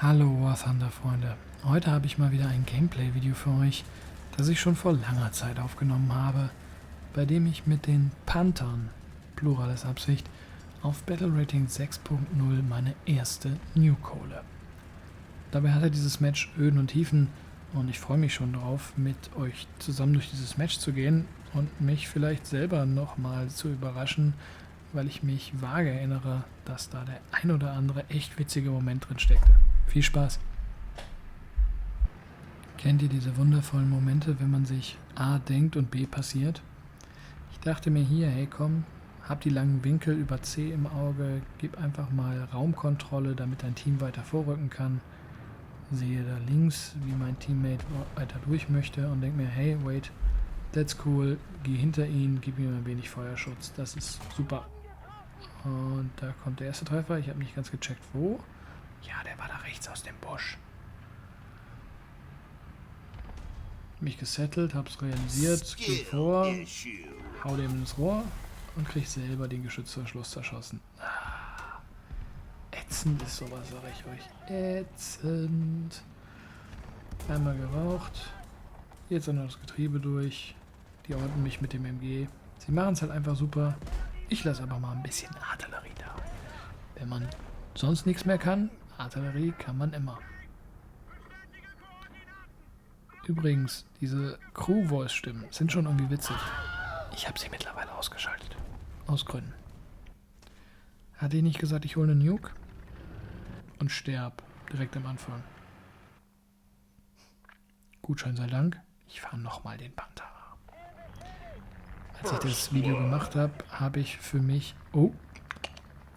Hallo War Thunder Freunde, heute habe ich mal wieder ein Gameplay-Video für euch, das ich schon vor langer Zeit aufgenommen habe, bei dem ich mit den Panthern, Plural ist Absicht, auf Battle Rating 6.0 meine erste Nuke hole. Dabei hatte dieses Match Höhen und Tiefen und ich freue mich schon drauf, mit euch zusammen durch dieses Match zu gehen und mich vielleicht selber nochmal zu überraschen, weil ich mich vage erinnere, dass da der ein oder andere echt witzige Moment drin steckte. Viel Spaß! Kennt ihr diese wundervollen Momente, wenn man sich A denkt und B passiert? Ich dachte mir hier, hey komm, hab die langen Winkel über C im Auge, gib einfach mal Raumkontrolle, damit dein Team weiter vorrücken kann. Sehe da links, wie mein Teammate weiter durch möchte und denke mir, hey, wait, that's cool, geh hinter ihn, gib ihm ein wenig Feuerschutz, das ist super. Und da kommt der erste Treffer, ich habe nicht ganz gecheckt, wo. Ja, der war da rechts aus dem Busch. Mich gesettelt, hab's realisiert, geh vor, hau dem ins Rohr und krieg selber den Geschützverschluss zerschossen. Ätzend ist sowas, sag ich euch. Ätzend. Einmal geraucht. Jetzt auch noch das Getriebe durch. Die orten mich mit dem MG. Sie machen es halt einfach super. Ich lasse aber mal ein bisschen Artillerie da. Wenn man sonst nichts mehr kann, Artillerie kann man immer. Übrigens, diese Crew-Voice-Stimmen sind schon irgendwie witzig. Ich habe sie mittlerweile ausgeschaltet. Aus Gründen. Hatte ich nicht gesagt, ich hole eine Nuke? Und sterb direkt am Anfang. Gutschein sei Dank, ich fahre nochmal den Panther. Als ich das Video gemacht habe, habe ich für mich... Oh,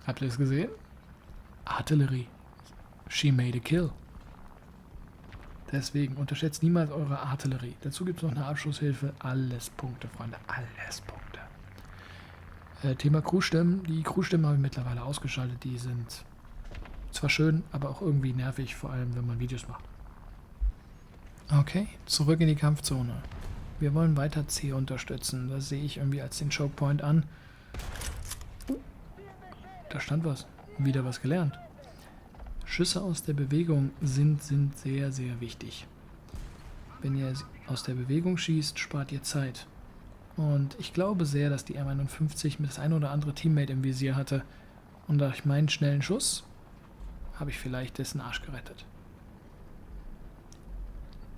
habt ihr es gesehen? Artillerie. She made a kill. Deswegen unterschätzt niemals eure Artillerie. Dazu gibt es noch eine Abschusshilfe. Alles Punkte, Freunde. Alles Punkte. Thema Crewstimmen. Die Crewstimmen habe ich mittlerweile ausgeschaltet. Die sind zwar schön, aber auch irgendwie nervig, vor allem wenn man Videos macht. Okay, zurück in die Kampfzone. Wir wollen weiter C unterstützen. Das sehe ich irgendwie als den Chokepoint an. Da stand was. Wieder was gelernt. Schüsse aus der Bewegung sind sehr, sehr wichtig. Wenn ihr aus der Bewegung schießt, spart ihr Zeit. Und ich glaube sehr, dass die M51 mit das ein oder andere Teammate im Visier hatte. Und durch meinen schnellen Schuss habe ich vielleicht dessen Arsch gerettet.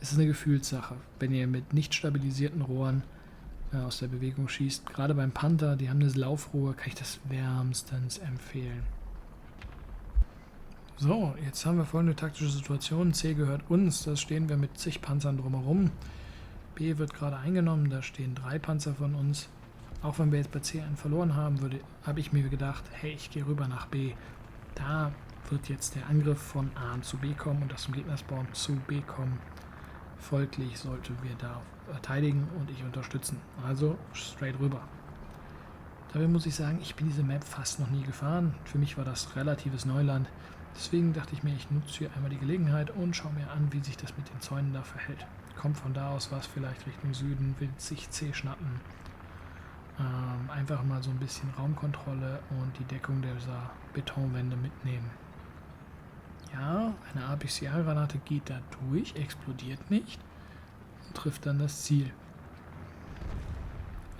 Es ist eine Gefühlssache, wenn ihr mit nicht stabilisierten Rohren aus der Bewegung schießt. Gerade beim Panther, die haben eine Laufrohr, kann ich das wärmstens empfehlen. So, jetzt haben wir folgende taktische Situation. C gehört uns, da stehen wir mit zig Panzern drumherum. B wird gerade eingenommen, da stehen 3 Panzer von uns. Auch wenn wir jetzt bei C einen verloren haben, habe ich mir gedacht, hey, ich gehe rüber nach B. Da wird jetzt der Angriff von A zu B kommen und das zum Gegnerspawn zu B kommen. Folglich sollten wir da verteidigen und ich unterstützen. Also straight rüber. Dabei muss ich sagen, ich bin diese Map fast noch nie gefahren. Für mich war das relatives Neuland. Deswegen dachte ich mir, ich nutze hier einmal die Gelegenheit und schaue mir an, wie sich das mit den Zäunen da verhält. Kommt von da aus was vielleicht Richtung Süden, will sich C schnappen. Einfach mal so ein bisschen Raumkontrolle und die Deckung dieser Betonwände mitnehmen. Ja, eine APCR-Granate geht da durch, explodiert nicht und trifft dann das Ziel.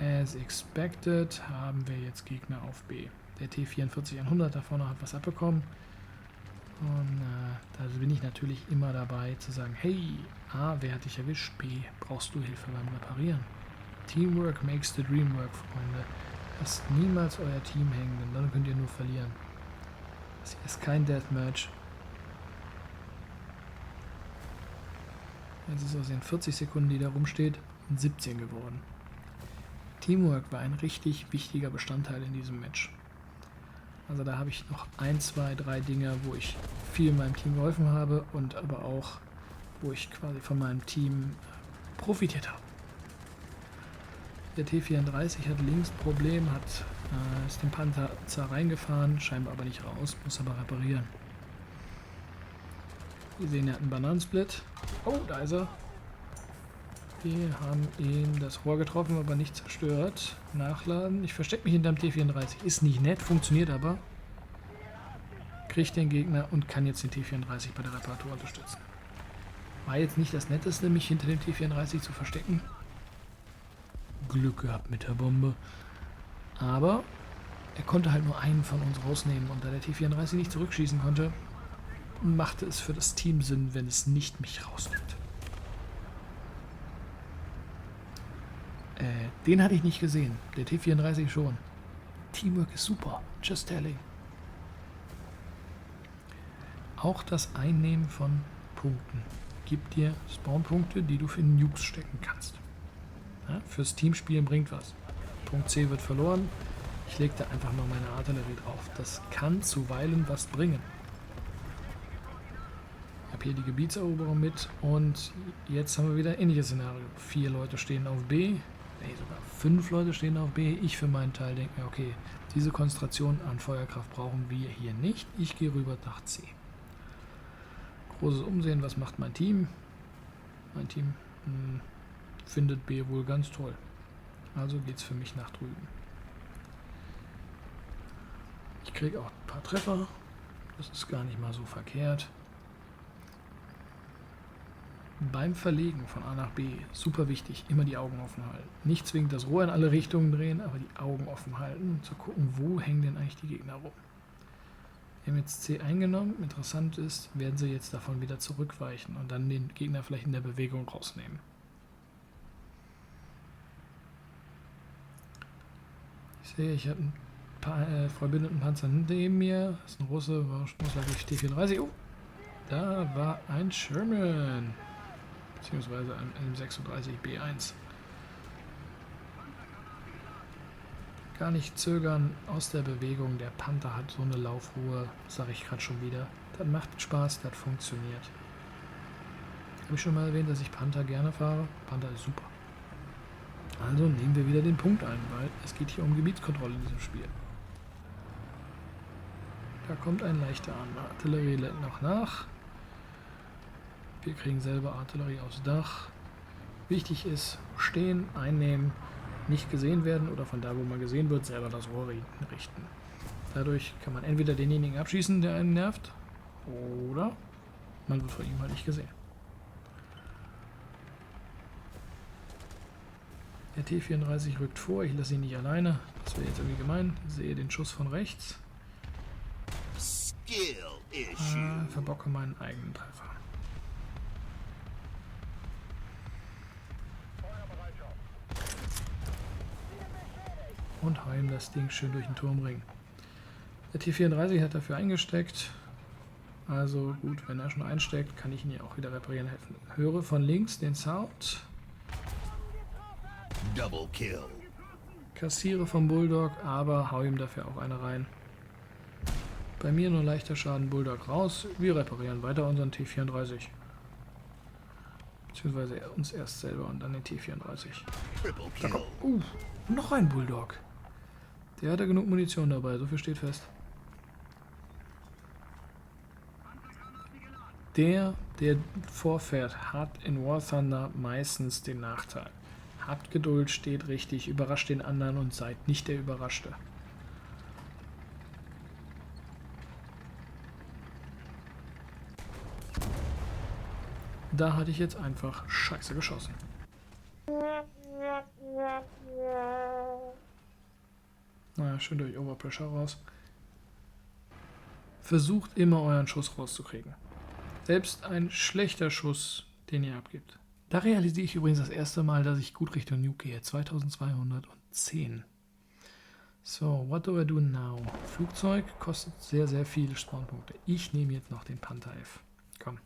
As expected haben wir jetzt Gegner auf B. Der T-44-100 da vorne hat was abbekommen. Und da bin ich natürlich immer dabei zu sagen, hey, A, wer hat dich erwischt? B, brauchst du Hilfe beim Reparieren? Teamwork makes the dream work, Freunde. Lasst niemals euer Team hängen, denn dann könnt ihr nur verlieren. Das hier ist kein Deathmatch. Jetzt ist aus den 40 Sekunden, die da rumsteht, 17 geworden. Teamwork war ein richtig wichtiger Bestandteil in diesem Match. Also da habe ich noch 1, 2, 3 Dinge, wo ich viel meinem Team geholfen habe und aber auch, wo ich quasi von meinem Team profitiert habe. Der T-34 hat links ein Problem, ist den Panther reingefahren, scheinbar aber nicht raus, muss aber reparieren. Wir sehen, er hat einen Bananensplit. Oh, da ist er. Wir haben ihm das Rohr getroffen, aber nicht zerstört. Nachladen. Ich verstecke mich hinterm T-34. Ist nicht nett, funktioniert aber. kriege den Gegner und kann jetzt den T-34 bei der Reparatur unterstützen. War jetzt nicht das Netteste, mich hinter dem T-34 zu verstecken. Glück gehabt mit der Bombe. Aber er konnte halt nur einen von uns rausnehmen und da der T-34 nicht zurückschießen konnte, machte es für das Team Sinn, wenn es nicht mich rausnimmt. Den hatte ich nicht gesehen. Der T-34 schon. Teamwork ist super. Just telling. Auch das Einnehmen von Punkten gibt dir Spawnpunkte, die du für Nukes stecken kannst. Ja, fürs Teamspielen bringt was. Punkt C wird verloren. Ich lege da einfach mal meine Artillerie drauf. Das kann zuweilen was bringen. Ich habe hier die Gebietseroberung mit und jetzt haben wir wieder ein ähnliches Szenario. 4 Leute stehen auf B, sogar 5 Leute stehen auf B. Ich für meinen Teil denke mir, okay, diese Konzentration an Feuerkraft brauchen wir hier nicht. Ich gehe rüber nach C. Großes Umsehen, was macht mein Team? Mein Team findet B wohl ganz toll. Also geht es für mich nach drüben. Ich kriege auch ein paar Treffer. Das ist gar nicht mal so verkehrt. Beim Verlegen von A nach B, super wichtig, immer die Augen offen halten. Nicht zwingend das Rohr in alle Richtungen drehen, aber die Augen offen halten, um zu gucken, wo hängen denn eigentlich die Gegner rum. Wir haben jetzt C eingenommen. Interessant ist, werden sie jetzt davon wieder zurückweichen und dann den Gegner vielleicht in der Bewegung rausnehmen. Ich sehe, ich habe ein paar verbündeten Panzer neben mir. Das ist ein Russe, muss natürlich T-34. Oh, da war ein Sherman. Beziehungsweise ein M36B1. Gar nicht zögern aus der Bewegung. Der Panther hat so eine Laufruhe, sage ich gerade schon wieder. Das macht Spaß, das funktioniert. Habe ich schon mal erwähnt, dass ich Panther gerne fahre? Panther ist super. Also nehmen wir wieder den Punkt ein, weil es geht hier um Gebietskontrolle in diesem Spiel. Da kommt ein leichter Artillerie noch nach. Wir kriegen selber Artillerie aufs Dach. Wichtig ist, stehen, einnehmen, nicht gesehen werden oder von da, wo man gesehen wird, selber das Rohr richten. Dadurch kann man entweder denjenigen abschießen, der einen nervt, oder man wird von ihm halt nicht gesehen. Der T-34 rückt vor, ich lasse ihn nicht alleine. Das wäre jetzt irgendwie gemein. Ich sehe den Schuss von rechts. Verbocke meinen eigenen Treffer. Und hau ihm das Ding schön durch den Turmring. Der T-34 hat dafür eingesteckt. Also gut, wenn er schon einsteckt, kann ich ihn ja auch wieder reparieren helfen. Höre von links den Sound. Double kill. Kassiere vom Bulldog, aber hau ihm dafür auch eine rein. Bei mir nur leichter Schaden, Bulldog raus. Wir reparieren weiter unseren T-34. Beziehungsweise uns erst selber und dann den T-34. Da kommt, noch ein Bulldog. Der hat ja genug Munition dabei, so viel steht fest. Der vorfährt, hat in War Thunder meistens den Nachteil. Habt Geduld, steht richtig, überrascht den anderen und seid nicht der Überraschte. Da hatte ich jetzt einfach scheiße geschossen. Naja, schön durch Overpressure raus. Versucht immer euren Schuss rauszukriegen. Selbst ein schlechter Schuss, den ihr abgibt. Da realisiere ich übrigens das erste Mal, dass ich gut Richtung Nuke gehe. 2210. So, what do I do now? Flugzeug kostet sehr, sehr viele Spawnpunkte. Ich nehme jetzt noch den Panther F. Komm.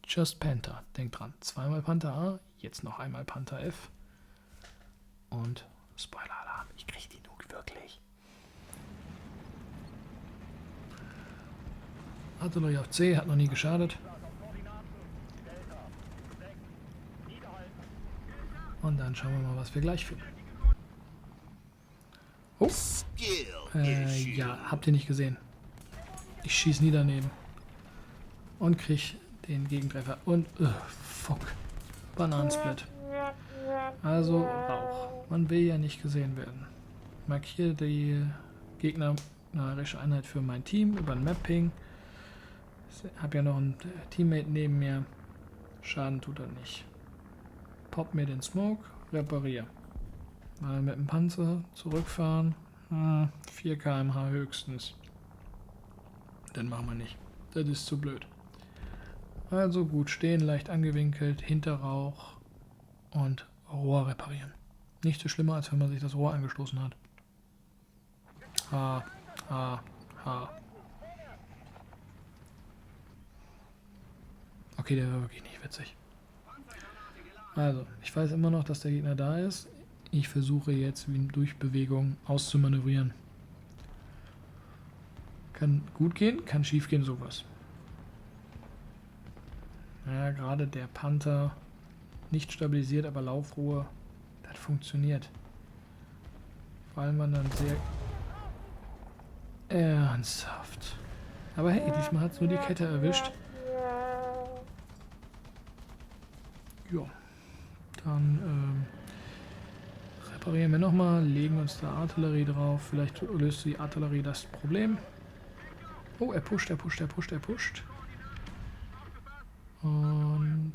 Just Panther. Denkt dran. Zweimal Panther A, jetzt noch einmal Panther F. Und Spoiler-Alarm. Ich kriege die Nuke wirklich. Artillerie auf C, hat noch nie geschadet. Und dann schauen wir mal, was wir gleich finden. Oh. Ja, habt ihr nicht gesehen. Ich schieße nie daneben. Und krieg den Gegentreffer. Und, fuck. Bananensplit. Also Rauch. Man will ja nicht gesehen werden. Markiere die Gegner gegnerische Einheit für mein Team über ein Mapping. Ich habe ja noch einen Teammate neben mir. Schaden tut er nicht. Pop mir den Smoke, repariere. Mal mit dem Panzer zurückfahren. 4 km/h höchstens. Den machen wir nicht. Das ist zu blöd. Also gut stehen, leicht angewinkelt, Hinterrauch und Rohr reparieren. Nicht so schlimmer, als wenn man sich das Rohr angestoßen hat. Ha, ha, ha. Okay, der war wirklich nicht witzig. Also, ich weiß immer noch, dass der Gegner da ist. Ich versuche jetzt, ihn durch Bewegung auszumanövrieren. Kann gut gehen, kann schief gehen, sowas. Ja, gerade der Panther, nicht stabilisiert, aber Laufruhe, das funktioniert. Weil man dann sehr ernsthaft. Aber hey, diesmal hat es nur die Kette erwischt. Ja, dann reparieren wir nochmal, legen uns da Artillerie drauf. Vielleicht löst die Artillerie das Problem. Oh, er pusht. Und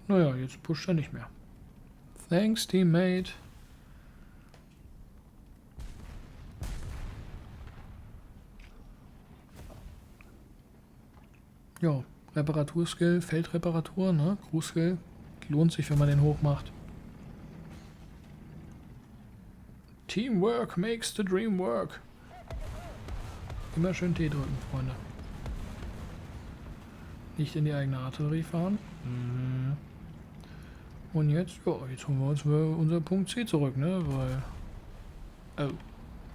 naja, jetzt pusht er nicht mehr. Thanks, Teammate. Ja, Reparaturskill, Feldreparatur, ne? Crew-Skill. Lohnt sich, wenn man den hoch macht. Teamwork makes the dream work. Immer schön T drücken, Freunde. Nicht in die eigene Artillerie fahren. Und jetzt, ja, jetzt holen wir uns unser Punkt C zurück, ne? Weil. Oh.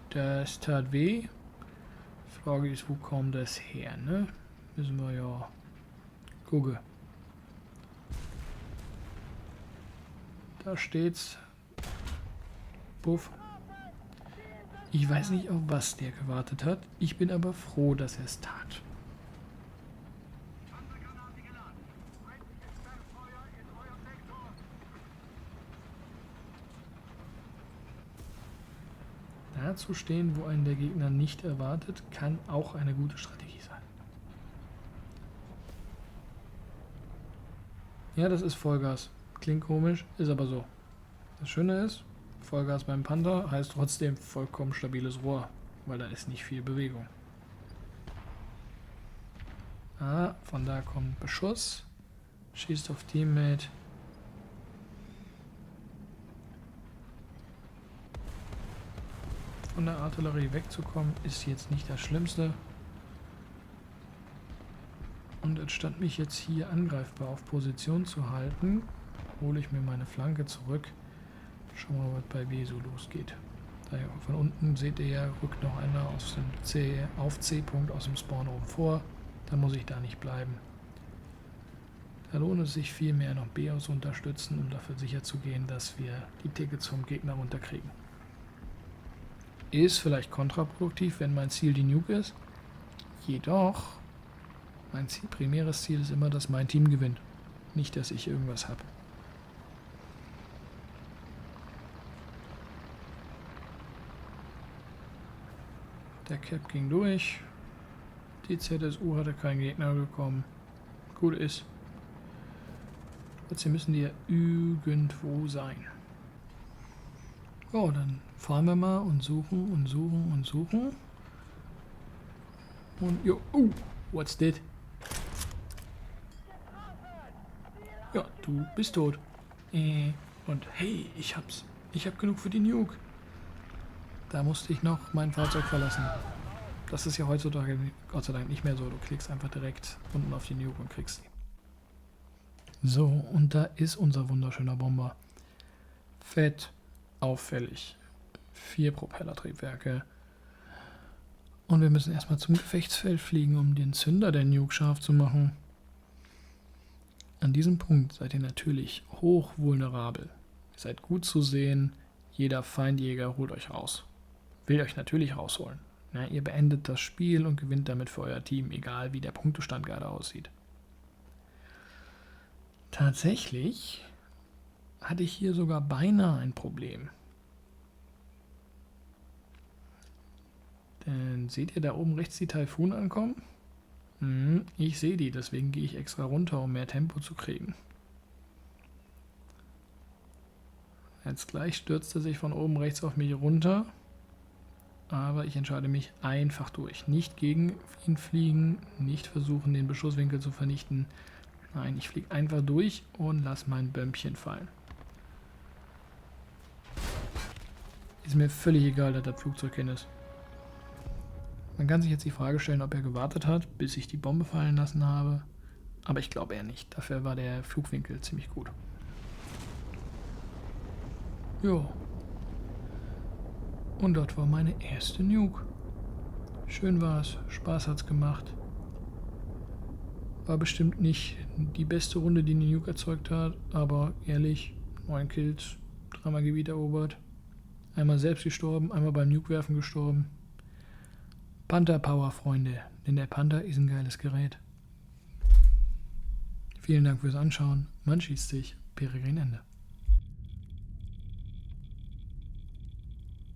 Das tat weh. Frage ist, wo kommt das her, ne? Müssen wir ja gucken. Da steht's. Puff. Ich weiß nicht, auf was der gewartet hat. Ich bin aber froh, dass er es tat. Da zu stehen, wo einen der Gegner nicht erwartet, kann auch eine gute Strategie sein. Ja, das ist Vollgas. Klingt komisch, ist aber so. Das Schöne ist, Vollgas beim Panther heißt trotzdem vollkommen stabiles Rohr, weil da ist nicht viel Bewegung. Ah, von da kommt Beschuss. Schießt auf Teammate. Von der Artillerie wegzukommen ist jetzt nicht das Schlimmste. Und anstatt mich jetzt hier angreifbar auf Position zu halten, hole ich mir meine Flanke zurück. Schauen wir mal, was bei B so losgeht. Daher von unten seht ihr ja, rückt noch einer aus dem C-Punkt aus dem Spawn oben vor. Dann muss ich da nicht bleiben. Da lohnt es sich viel mehr noch B zu unterstützen, um dafür sicher zu gehen, dass wir die Tickets vom Gegner runterkriegen. Ist vielleicht kontraproduktiv, wenn mein Ziel die Nuke ist. Jedoch, mein primäres Ziel ist immer, dass mein Team gewinnt. Nicht, dass ich irgendwas habe. Der Cap ging durch. Die ZSU hatte keinen Gegner bekommen. Gut ist. Trotzdem müssen die ja irgendwo sein. Ja, dann fahren wir mal und suchen und suchen und suchen. Und jo, what's that? Ja, du bist tot. Und hey, ich hab's. Ich hab genug für die Nuke. Da musste ich noch mein Fahrzeug verlassen. Das ist ja heutzutage Gott sei Dank nicht mehr so. Du klickst einfach direkt unten auf die Nuke und kriegst die. So, und da ist unser wunderschöner Bomber. Fett, auffällig. 4 Propellertriebwerke. Und wir müssen erstmal zum Gefechtsfeld fliegen, um den Zünder der Nuke scharf zu machen. An diesem Punkt seid ihr natürlich hoch vulnerabel. Ihr seid gut zu sehen. Jeder Feindjäger holt euch raus. Will euch natürlich rausholen. Ja, ihr beendet das Spiel und gewinnt damit für euer Team, egal wie der Punktestand gerade aussieht. Tatsächlich hatte ich hier sogar beinahe ein Problem. Denn seht ihr da oben rechts die Taifun ankommen? Ich sehe die, deswegen gehe ich extra runter, um mehr Tempo zu kriegen. Jetzt gleich stürzt er sich von oben rechts auf mich runter. Aber ich entscheide mich einfach durch. Nicht gegen ihn fliegen, nicht versuchen, den Beschusswinkel zu vernichten. Nein, ich fliege einfach durch und lasse mein Bömmchen fallen. Ist mir völlig egal, dass das Flugzeug hin ist. Man kann sich jetzt die Frage stellen, ob er gewartet hat, bis ich die Bombe fallen lassen habe. Aber ich glaube eher nicht. Dafür war der Flugwinkel ziemlich gut. Jo. Und dort war meine erste Nuke. Schön war's, Spaß hat's gemacht. War bestimmt nicht die beste Runde, die eine Nuke erzeugt hat, aber ehrlich, 9 Kills, 3-mal Gebiet erobert. Einmal selbst gestorben, einmal beim Nuke-Werfen gestorben. Panther Power, Freunde, denn der Panther ist ein geiles Gerät. Vielen Dank fürs Anschauen. Man schießt sich. Peregrin Ende.